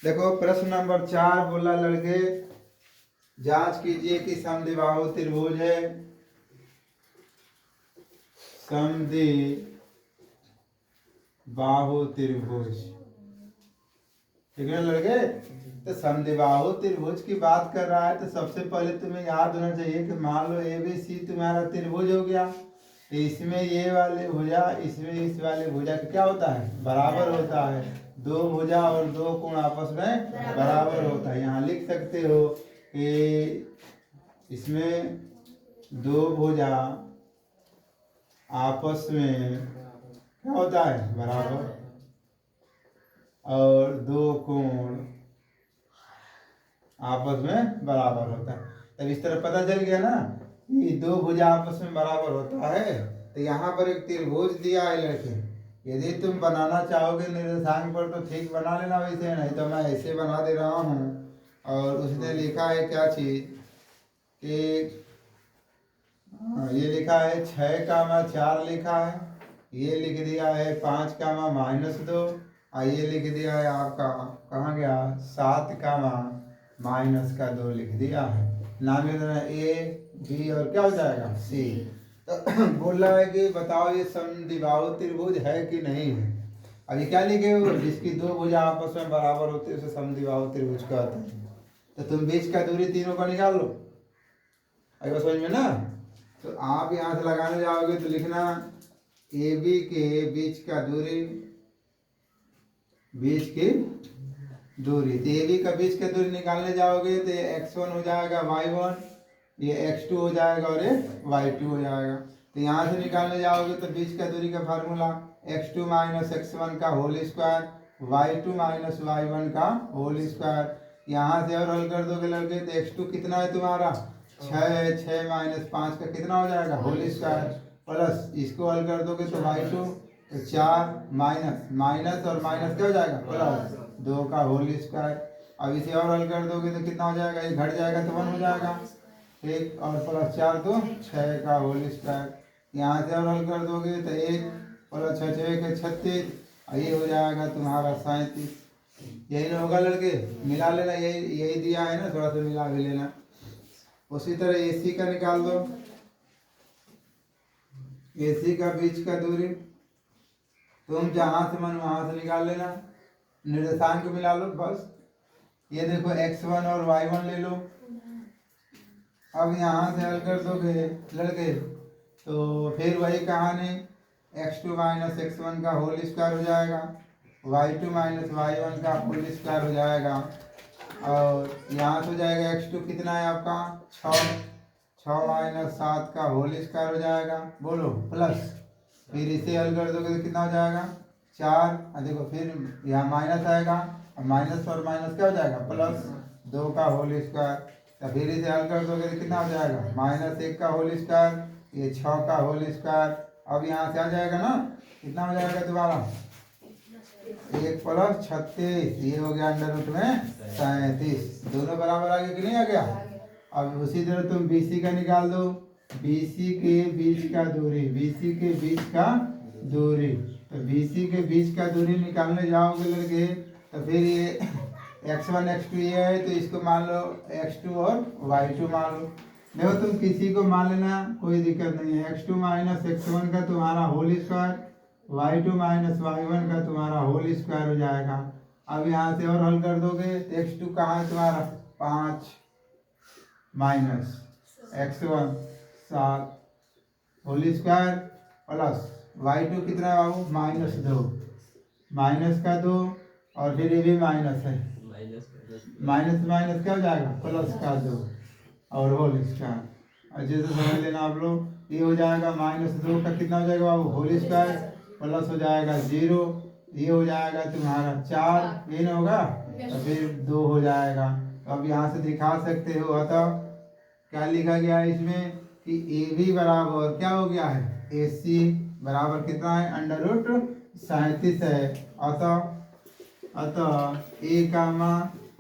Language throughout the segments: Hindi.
देखो प्रश्न नंबर 4 बोला लड़के, जांच कीजिए कि समद्विबाहु त्रिभुज है, समद्विबाहु त्रिभुज। ठीक है लड़के, तो समद्विबाहु त्रिभुज की बात कर रहा है तो सबसे पहले तुम्हें याद होना चाहिए कि मान लो ए बी सी तुम्हारा त्रिभुज हो गया, तो इसमें ये वाले भुजा इसमें इस वाले भुजा का क्या होता है, बराबर होता है। दो भुजा और दो कोण आपस में बराबर होता है। यहाँ लिख सकते हो कि इसमें दो भुजा आपस में क्या होता है, बराबर, और दो कोण आपस में बराबर होता है। तब इस तरह पता चल गया ना कि दो भुजा आपस में बराबर होता है। तो यहाँ पर एक त्रिभुज दिया है लड़के, यदि तुम बनाना चाहोगे निर्देशांक पर तो ठीक बना लेना, वैसे नहीं तो मैं ऐसे बना दे रहा हूँ। और उसने लिखा है क्या चीज कि ये लिखा है 6,4 लिखा है, ये लिख दिया है 5,-2, और ये लिख दिया है आपका कहाँ गया 7,-2 लिख दिया है। नाम ए बी और क्या हो जाएगा सी। तो बोल रहा है कि बताओ ये समद्विबाहु त्रिभुज है कि नहीं है। अभी क्या लिखे हो, जिसकी दो भुजा आपस में बराबर होती है उसे समद्विबाहु त्रिभुज कहते हैं। तो तुम बीच का दूरी तीनों का निकाल लो, अभी समझ में ना। तो आप यहाँ से लगाने जाओगे तो लिखना ए बी के बीच का दूरी, बीच की दूरी, तो ए बी का बीच का दूरी निकालने जाओगे तो ये x1 हो जाएगा y1, ये x2 हो जाएगा और ये y2 हो जाएगा। तो यहाँ से निकालने जाओगे तो बीच का दूरी का फार्मूला x2 - x1 का होल स्क्वायर, y2 - y1 का होल स्क्वायर। यहाँ से और हल कर दोगे लड़के तो x2 कितना है तुम्हारा 6 है, 6 - 5 का कितना हो जाएगा होल स्क्वायर, प्लस इसको हल कर दोगे तो y2 तो 4 माइनस और माइनस क्या हो जाएगा प्लस 2 का होल स्क्वायर। अब इसे और हल कर दोगे तो कितना हो जाएगा, ये घट जाएगा तो 1 हो जाएगा, एक और प्लस 4 तो 6 का होल स्क्वायर। यहाँ से और हल कर दोगे तो 1 प्लस 6 6 के 36, ये हो जाएगा तुम्हारा 37। यही ना होगा लड़के, मिला लेना, यही दिया है ना, थोड़ा सा मिला भी लेना। उसी तरह AC का निकाल दो, AC का बीच का दूरी तुम जहाँ से मन वहाँ से निकाल लेना, निर्देशांक मिला लो बस। ये देखो x1 और y1 ले लो। अब यहाँ से हल कर दोगे लड़के तो फिर वही कहानी x2 - x1 का होल स्क्वायर हो जाएगा, y2 - y1 का होल स्क्वायर हो जाएगा, और यहाँ से हो जाएगा x2 कितना है आपका 6 - 7 का होल स्क्वायर हो जाएगा, बोलो प्लस, फिर इसे हल कर दोगे तो कितना हो जाएगा 4, देखो फिर यहाँ माइनस आएगा, माइनस और माइनस क्या हो जाएगा प्लस 2 का होल स्क्वायर। तो फिर इसे हल कर दोगे तो कितना हो जाएगा -1 का होल स्क्वायर, ये 6 का होल स्क्वायर। अब यहाँ से आ जाएगा ना, कितना हो जाएगा दोबारा 1 प्लस 36, ये हो गया अंडर रूट में 37। दोनों बराबर आ गया कि नहीं आ गया। अब उसी तरह तुम BC का निकाल दो, BC के बीच का दूरी, BC के बीच का दूरी, तो BC के बीच का दूरी निकालने जाओगे लड़के तो फिर ये x1 x2 ये है तो इसको मान लो x2 और y2 मान लो। देखो तुम किसी को मान लेना, कोई दिक्कत नहीं है। x2 - x1 का तुम्हारा होल स्क्वायर, y2 - y1 का तुम्हारा होल स्क्वायर हो जाएगा। अब यहाँ से और हल कर दोगे तो x2 कहाँ है तुम्हारा 5 minus x1 7 whole square plus y2 कितना है बाबू -2, माइनस का 2 और फिर ये भी माइनस है, माइनस माइनस क्या हो जाएगा प्लस का 2 और होल स्क्वायर। अच्छे से समझ लेना आप लोग, ये हो जाएगा -2 का कितना हो जाएगा बाबू होल स्क्वायर, प्लस हो जाएगा 0, ये हो जाएगा तुम्हारा 4, ये ना होगा तो फिर 2 हो जाएगा। तो अब यहाँ से दिखा सकते हो, अतः क्या लिखा गया है इसमें कि AB बराबर क्या हो गया है AC बराबर कितना है अंडर रूट 37 है। अतः A कामा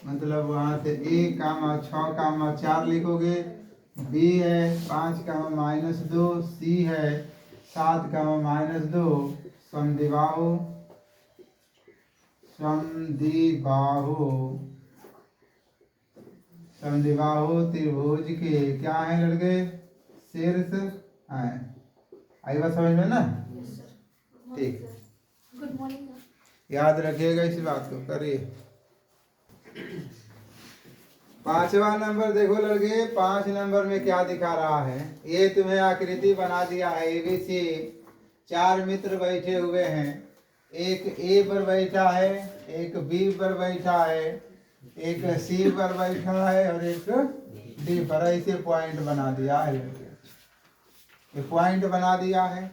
मतलब वहाँ से A कामा 6,4 लिखोगे, B है 5,-2, C है 7,-2, समद्विबाहु समद्विबाहु समद्विबाहु त्रिभुज के क्या है लड़के? शीर्ष हैं। आई बात समझ में ना? ठीक, गुड मॉर्निंग। याद रखिएगा इस बात को, करिए। 5वां नंबर देखो लड़के, 5 नंबर में क्या दिखा रहा है? ये तुम्हें आकृति बना दिया है एबीसी। 4 मित्र बैठे हुए हैं, एक ए पर बैठा है, एक बी पर बैठा है, एक सी पर बैठा है और एक डी पर। ऐसे पॉइंट बना दिया है लड़के, ये पॉइंट बना दिया है।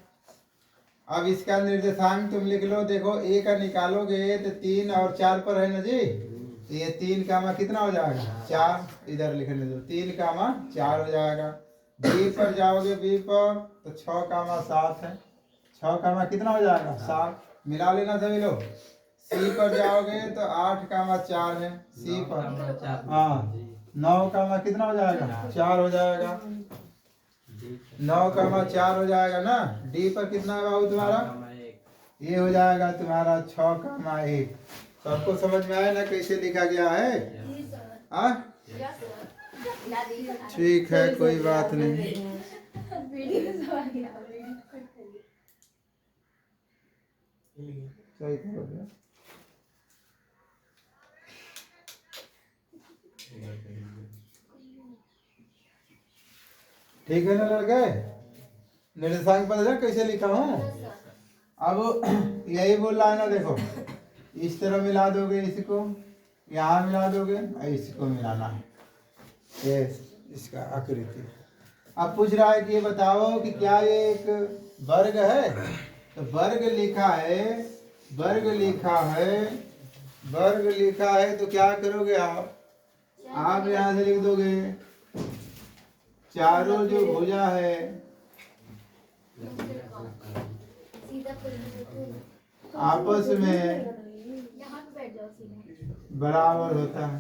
अब इसका निर्देशांक तुम लिख लो। देखो ए का निकालोगे तो 3 और 4 पर है ना जी। ये 3 कामा कितना हो जाएगा? 4। इधर लिखने दो, 3 कामा 4 हो जाएगा। बी पर जाओगे, बी पर तो 6 कामा 7 है। 6 कामा कितना हो जाएगा? 7। मिला लेना सभी लोग। सी पर जाओगे तो 8 कामा 4 है। सी पर हाँ 9 कामा कितना हो जाएगा? 4 हो जाएगा। 9 कामा 4 हो जाएगा ना। डी पर कितना है बाबू तुम्हारा? ये हो जाएगा तुम्हारा 6 कामा 1। सबको समझ में आया ना कैसे लिखा गया है? हाँ ठीक है, कोई बात नहीं। सही करोगे। ठीक है ना लड़के? निर्देशांक पता है कैसे लिखा हूँ? अब यही बोल रहा है ना, देखो इस तरह मिला दोगे, इसको यहाँ मिला दोगे और इसको मिलाना है, ये इसका आकृति। अब पूछ रहा है कि ये बताओ कि क्या ये एक वर्ग है? तो वर्ग लिखा है, वर्ग लिखा है, वर्ग लिखा है तो क्या करोगे आप? आप यहाँ से लिख दोगे चारों जो भुजा है आपस में बराबर होता है,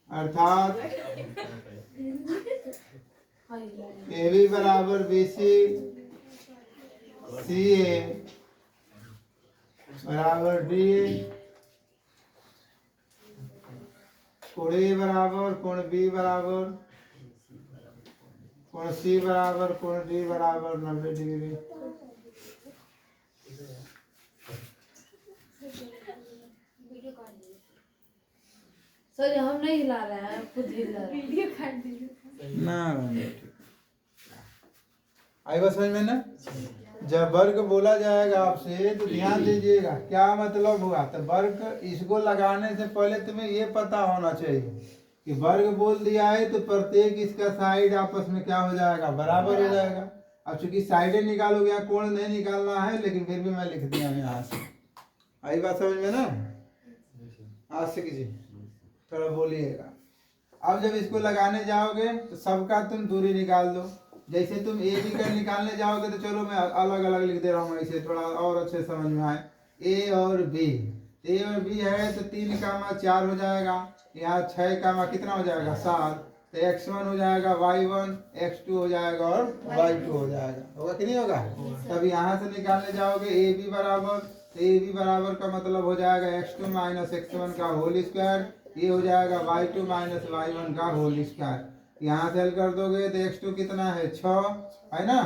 अर्थात ए बी बराबर बी सी, सी ए बराबर डी ए, कोण ए बराबर कोण बी बराबर कोण सी बराबर कोण डी बराबर 90 डिग्री। सर हम नहीं हिला रहे हैं, खुद हिला रहे हैं। वीडियो काट दीजिए ना। आई बात समझ में ना? जब वर्ग बोला जाएगा आपसे तो ध्यान दीजिएगा क्या मतलब हुआ। तो वर्ग इसको लगाने से पहले तुम्हें ये पता होना चाहिए कि वर्ग बोल दिया है तो प्रत्येक इसका साइड आपस में क्या हो जाएगा? बराबर हो जाएगा। अब चूंकि साइडें निकालोगे, यहाँ कोण नहीं निकालना है, लेकिन फिर भी मैं लिख दिया यहाँ से। आई बात समझ में ना? आज से किसी थोड़ा बोलिएगा। अब जब इसको लगाने जाओगे तो सबका तुम दूरी निकाल दो। जैसे तुम ए बी का निकालने जाओगे तो चलो मैं अलग अलग लिख दे रहा हूँ, ऐसे थोड़ा और अच्छे समझ में आए। ए और बी, ए और बी है तो 3 कामा 4 हो जाएगा। यहाँ 6 कामा कितना हो जाएगा? 7। तो x1 हो जाएगा, y1, x2 हो जाएगा और y2 हो जाएगा। होगा कि नहीं होगा? तब यहाँ से निकालने जाओगे ए बी बराबर, तो ए बी बराबर का मतलब हो जाएगा x2 माइनस x1 का होल स्क्वायर। ये हो जाएगा y2 माइनस y1 का होल स्क्वायर। यहाँ से हल कर दोगे तो x2 कितना है? 6 है ना,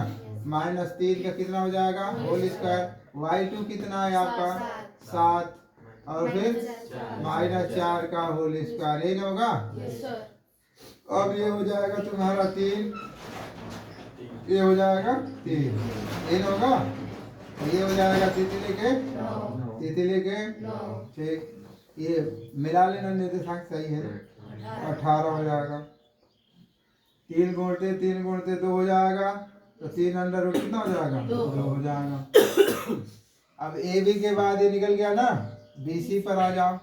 माइनस 3 का कितना हो जाएगा? Whole square. y2 कितना है आपका? 7 और फिर माइनस 4 का होल स्क्वायर। ये होगा। अब ये हो जाएगा तुम्हारा 3, ये हो जाएगा 3, ये होगा। ये हो जाएगा तितली के ठीक। ये मिला लेना, निर्देशांक सही है ना? 18 हो जाएगा। 3 गुणते 2 हो जाएगा, तो 3 अंडर रूट कितना हो जाएगा? 2 हो जाएगा। अब ए बी के बाद ये निकल गया ना, बी सी पर आ जाओ।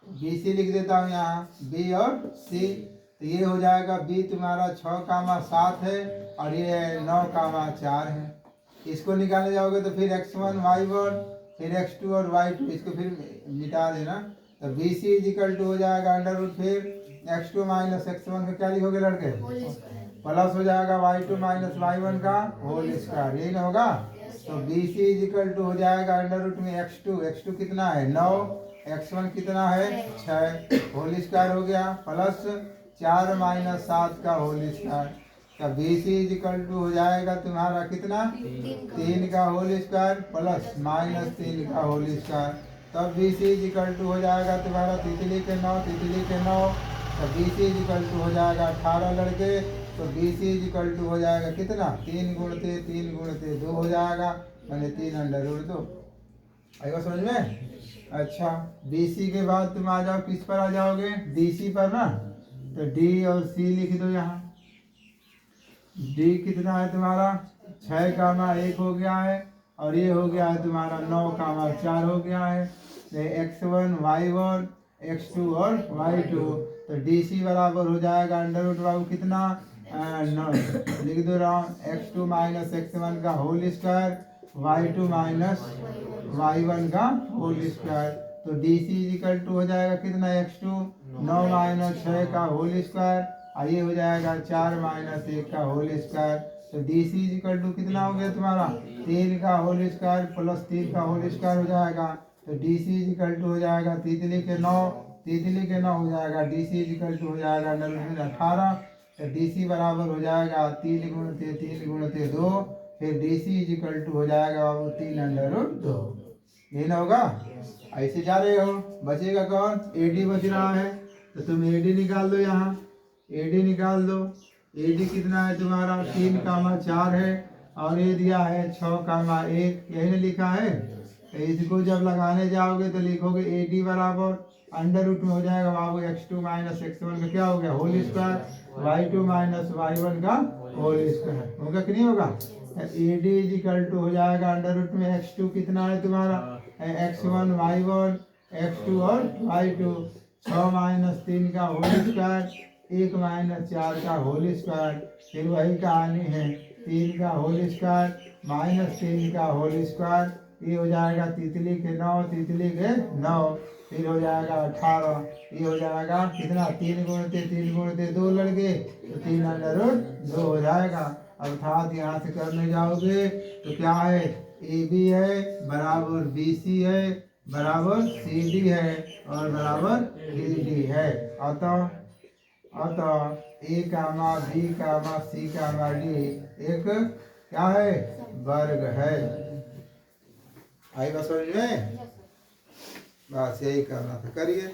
बी सी लिख देता हूँ यहाँ, बी और सी। तो ये हो जाएगा बी तुम्हारा 6 कामा 7 है और ये 9 कामा 4 है। इसको निकालने जाओगे तो फिर x1 y1 फिर x2 और y2, इसको फिर मिटा देना। तो बी सी इजिकल टू हो जाएगा अंडर रूट फिर x2 माइनस x1 का क्या लिखोगे लड़के? प्लस हो जाएगा y2 माइनस y1 का होल स्क्वायर। यही ना होगा? तो B C is equal to हो जाएगा अंडर रूट में x2 कितना है 9, x1 कितना है 6 होल स्क्वायर हो गया प्लस 4 माइनस 7 का होल स्क्वायर। तो B C is equal to हो जाएगा तुम्हारा कितना 3 का होल स्क्वायर प्लस माइनस 3 का होल स्क्वायर। तब B C is equal to हो जाएगा तुम्हारा तितली के 9 तो B C is equal to हो जाएगा 18 लड़के। तो B C is equal to हो जाएगा कितना 3 गुणते 2 हो जाएगा मैंने 3 अंडर रूट 2। आएगा समझ में। अच्छा बी सी के बाद तुम आ जाओ किस पर आ जाओगे डी सी पर ना। तो डी और सी लिख दो यहाँ। डी कितना है तुम्हारा 6 कामा 1 हो गया है और ये हो गया है तुम्हारा 9 कामा 4 हो गया है। x1 y1 x2 और y2। तो डी सी बराबर हो जाएगा अंडर रूट बाबू कितना 9 लिख दो रहा हूँ x2 माइनस x1 का whole square y2 minus y1 का होल स्क्वायर। तो डी सी इक्वल टू हो जाएगा कितना x2 9 माइनस 6 का होल स्क्वायर और ये हो जाएगा 4 माइनस 1 का होल स्क्वायर। तो डी सी इक्वल टू कितना हो गया तुम्हारा 3 का होल स्क्वायर प्लस 3 का होल स्क्वायर हो जाएगा। तो डी सी इक्वल टू हो जाएगा तितली के 9 हो जाएगा डी सी इक्वल टू हो जाएगा 18। तो डी सी बराबर हो जाएगा 3 गुणते 2 फिर डी सी इक्वल टू हो जाएगा 3 अंडर रूट 2। ये ना होगा ऐसे जा रहे हो। बचेगा कौन ए डी बच रहा है। तो तुम ए डी निकाल दो यहाँ ए डी निकाल दो। ए डी कितना है तुम्हारा 3 कामा 4 है और ये दिया है 6 कामा 1 यही ने लिखा है। तो इसको जब लगाने जाओगे तो लिखोगे ए डी बराबर अंडर रूट में हो जाएगा बाबू x2 माइनस x1 का क्या हो गया whole square y2 minus y1 का होल स्क्वायर होगा कि नहीं होगा। A D is equal to हो जाएगा अंडर रूट में x2 कितना है तुम्हारा x1 y1 x2 और y2 6 माइनस 3 का होल स्क्वायर 1 माइनस 4 का होल स्क्वायर। फिर वही कहानी है 3 का होल स्क्वायर माइनस 3 का होल स्क्वायर। ये हो जाएगा तितली के 9 फिर हो जाएगा 18। ये हो जाएगा कितना 3 गुणते 2 लड़के तो 3 अंडर रूट 2 हो जाएगा। अर्थात यहाँ से करने जाओगे तो क्या है ए बी है बराबर बी सी है बराबर सी डी है और बराबर डी डी है। अतः ए कामा बी कामा सी कामा डी एक क्या है वर्ग है। आई बस समझ में बस यही करना था करिए।